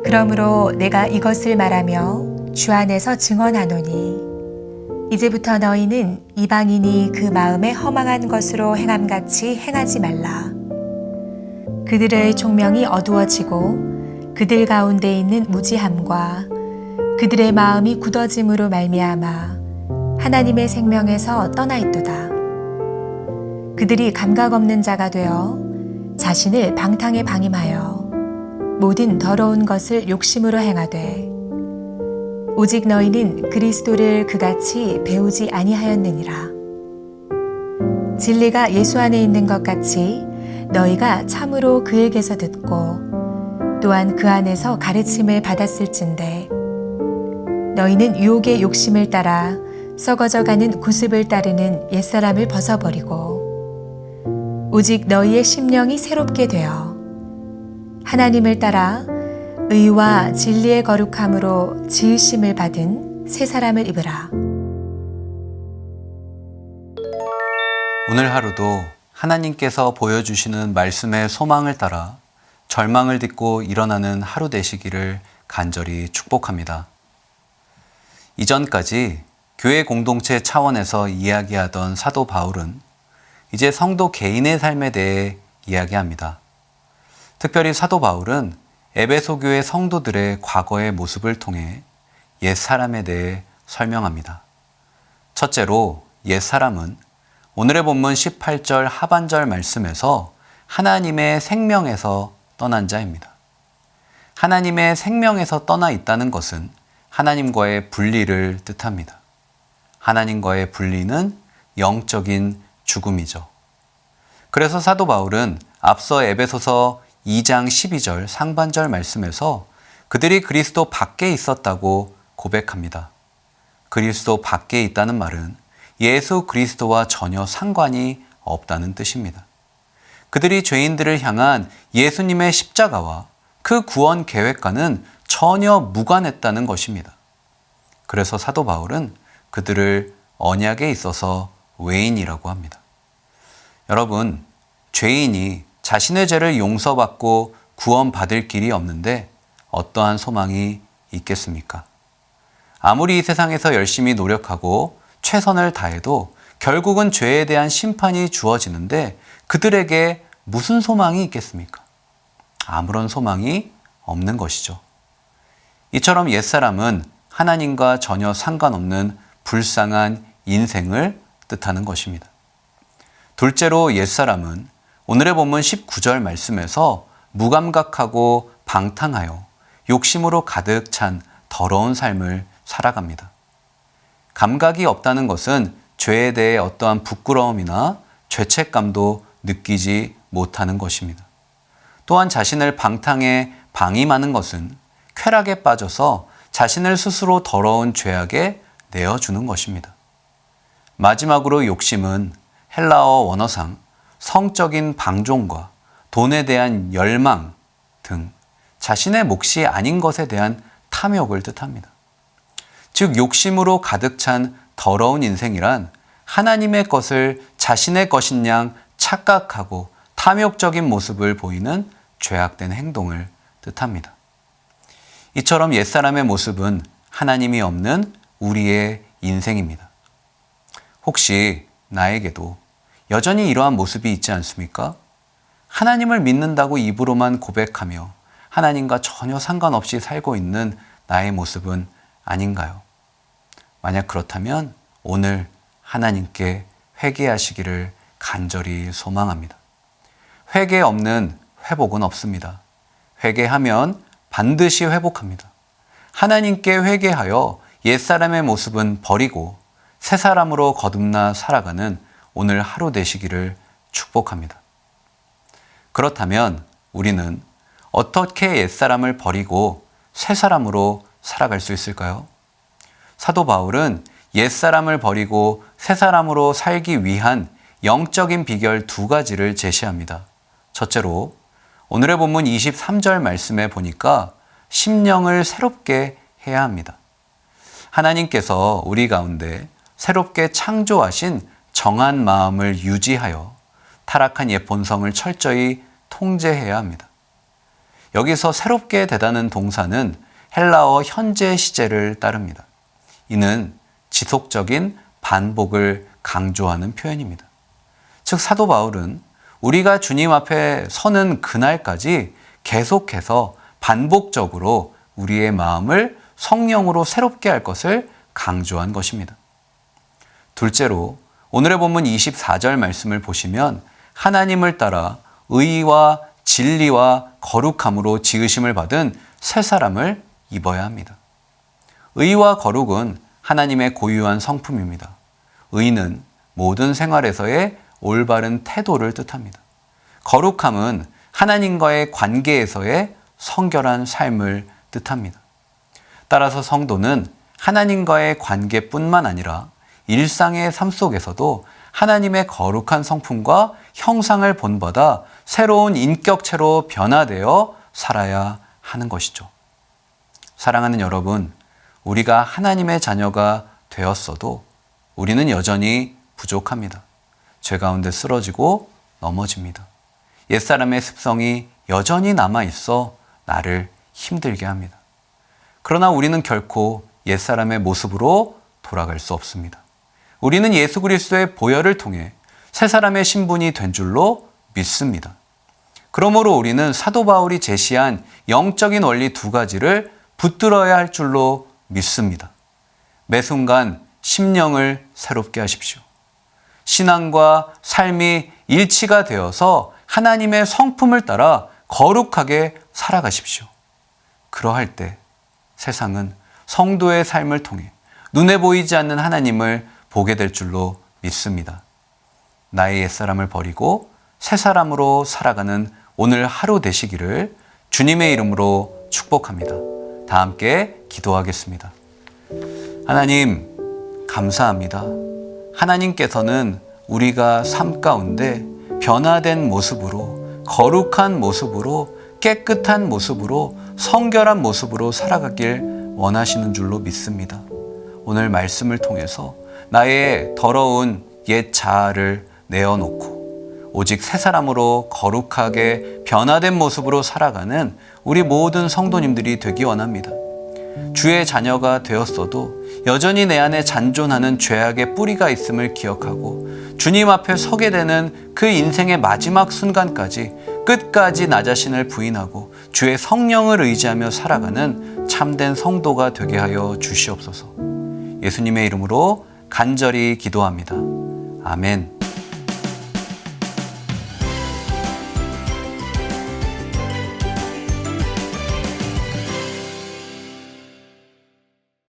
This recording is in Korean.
그러므로 내가 이것을 말하며 주 안에서 증언하노니 이제부터 너희는 이방인이 그 마음에 허망한 것으로 행함같이 행하지 말라. 그들의 총명이 어두워지고 그들 가운데 있는 무지함과 그들의 마음이 굳어짐으로 말미암아 하나님의 생명에서 떠나 있도다. 그들이 감각 없는 자가 되어 자신을 방탕에 방임하여 모든 더러운 것을 욕심으로 행하되 오직 너희는 그리스도를 그같이 배우지 아니하였느니라. 진리가 예수 안에 있는 것 같이 너희가 참으로 그에게서 듣고 또한 그 안에서 가르침을 받았을진대 너희는 유혹의 욕심을 따라 썩어져가는 구습을 따르는 옛사람을 벗어버리고 오직 너희의 심령이 새롭게 되어 하나님을 따라 의와 진리의 거룩함으로 지으심을 받은 새 사람을 입으라. 오늘 하루도 하나님께서 보여주시는 말씀의 소망을 따라 절망을 딛고 일어나는 하루 되시기를 간절히 축복합니다. 이전까지 교회 공동체 차원에서 이야기하던 사도 바울은 이제 성도 개인의 삶에 대해 이야기합니다. 특별히 사도 바울은 에베소 교회 성도들의 과거의 모습을 통해 옛사람에 대해 설명합니다. 첫째로 옛사람은 오늘의 본문 18절 하반절 말씀에서 하나님의 생명에서 떠난 자입니다. 하나님의 생명에서 떠나 있다는 것은 하나님과의 분리를 뜻합니다. 하나님과의 분리는 영적인 죽음이죠. 그래서 사도 바울은 앞서 에베소서 2장 12절 상반절 말씀에서 그들이 그리스도 밖에 있었다고 고백합니다. 그리스도 밖에 있다는 말은 예수 그리스도와 전혀 상관이 없다는 뜻입니다. 그들이 죄인들을 향한 예수님의 십자가와 그 구원 계획과는 전혀 무관했다는 것입니다. 그래서 사도 바울은 그들을 언약에 있어서 외인이라고 합니다. 여러분, 죄인이 자신의 죄를 용서받고 구원받을 길이 없는데 어떠한 소망이 있겠습니까? 아무리 이 세상에서 열심히 노력하고 최선을 다해도 결국은 죄에 대한 심판이 주어지는데 그들에게 무슨 소망이 있겠습니까? 아무런 소망이 없는 것이죠. 이처럼 옛사람은 하나님과 전혀 상관없는 불쌍한 인생을 뜻하는 것입니다. 둘째로 옛사람은 오늘의 본문 19절 말씀에서 무감각하고 방탕하여 욕심으로 가득 찬 더러운 삶을 살아갑니다. 감각이 없다는 것은 죄에 대해 어떠한 부끄러움이나 죄책감도 느끼지 못하는 것입니다. 또한 자신을 방탕에 방임하는 것은 쾌락에 빠져서 자신을 스스로 더러운 죄악에 내어주는 것입니다. 마지막으로 욕심은 헬라어 원어상 성적인 방종과 돈에 대한 열망 등 자신의 몫이 아닌 것에 대한 탐욕을 뜻합니다. 즉 욕심으로 가득 찬 더러운 인생이란 하나님의 것을 자신의 것인 양 착각하고 탐욕적인 모습을 보이는 죄악된 행동을 뜻합니다. 이처럼 옛사람의 모습은 하나님이 없는 우리의 인생입니다. 혹시 나에게도 여전히 이러한 모습이 있지 않습니까? 하나님을 믿는다고 입으로만 고백하며 하나님과 전혀 상관없이 살고 있는 나의 모습은 아닌가요? 만약 그렇다면 오늘 하나님께 회개하시기를 간절히 소망합니다. 회개 없는 회복은 없습니다. 회개하면 반드시 회복합니다. 하나님께 회개하여 옛사람의 모습은 버리고 새 사람으로 거듭나 살아가는 오늘 하루 되시기를 축복합니다. 그렇다면 우리는 어떻게 옛사람을 버리고 새 사람으로 살아갈 수 있을까요? 사도 바울은 옛사람을 버리고 새 사람으로 살기 위한 영적인 비결 두 가지를 제시합니다. 첫째로 오늘의 본문 23절 말씀에 보니까 심령을 새롭게 해야 합니다. 하나님께서 우리 가운데 새롭게 창조하신 정한 마음을 유지하여 타락한 옛 본성을 철저히 통제해야 합니다. 여기서 새롭게 되다는 동사는 헬라어 현재 시제를 따릅니다. 이는 지속적인 반복을 강조하는 표현입니다. 즉 사도 바울은 우리가 주님 앞에 서는 그날까지 계속해서 반복적으로 우리의 마음을 성령으로 새롭게 할 것을 강조한 것입니다. 둘째로 오늘의 본문 24절 말씀을 보시면 하나님을 따라 의와 진리와 거룩함으로 지으심을 받은 새 사람을 입어야 합니다. 의와 거룩은 하나님의 고유한 성품입니다. 의는 모든 생활에서의 올바른 태도를 뜻합니다. 거룩함은 하나님과의 관계에서의 성결한 삶을 뜻합니다. 따라서 성도는 하나님과의 관계뿐만 아니라 일상의 삶 속에서도 하나님의 거룩한 성품과 형상을 본받아 새로운 인격체로 변화되어 살아야 하는 것이죠. 사랑하는 여러분, 우리가 하나님의 자녀가 되었어도 우리는 여전히 부족합니다. 죄 가운데 쓰러지고 넘어집니다. 옛사람의 습성이 여전히 남아있어 나를 힘들게 합니다. 그러나 우리는 결코 옛사람의 모습으로 돌아갈 수 없습니다. 우리는 예수 그리스도의 보혈을 통해 새 사람의 신분이 된 줄로 믿습니다. 그러므로 우리는 사도 바울이 제시한 영적인 원리 2가지를 붙들어야 할 줄로 믿습니다. 매 순간 심령을 새롭게 하십시오. 신앙과 삶이 일치가 되어서 하나님의 성품을 따라 거룩하게 살아가십시오. 그러할 때 세상은 성도의 삶을 통해 눈에 보이지 않는 하나님을 보게 될 줄로 믿습니다. 나의 옛사람을 버리고 새 사람으로 살아가는 오늘 하루 되시기를 주님의 이름으로 축복합니다. 다 함께 기도하겠습니다. 하나님, 감사합니다. 하나님께서는 우리가 삶 가운데 변화된 모습으로, 거룩한 모습으로, 깨끗한 모습으로, 성결한 모습으로 살아가길 원하시는 줄로 믿습니다. 오늘 말씀을 통해서 나의 더러운 옛 자아를 내어놓고 오직 새 사람으로 거룩하게 변화된 모습으로 살아가는 우리 모든 성도님들이 되기 원합니다. 주의 자녀가 되었어도 여전히 내 안에 잔존하는 죄악의 뿌리가 있음을 기억하고 주님 앞에 서게 되는 그 인생의 마지막 순간까지 끝까지 나 자신을 부인하고 주의 성령을 의지하며 살아가는 참된 성도가 되게 하여 주시옵소서. 예수님의 이름으로 간절히 기도합니다. 아멘.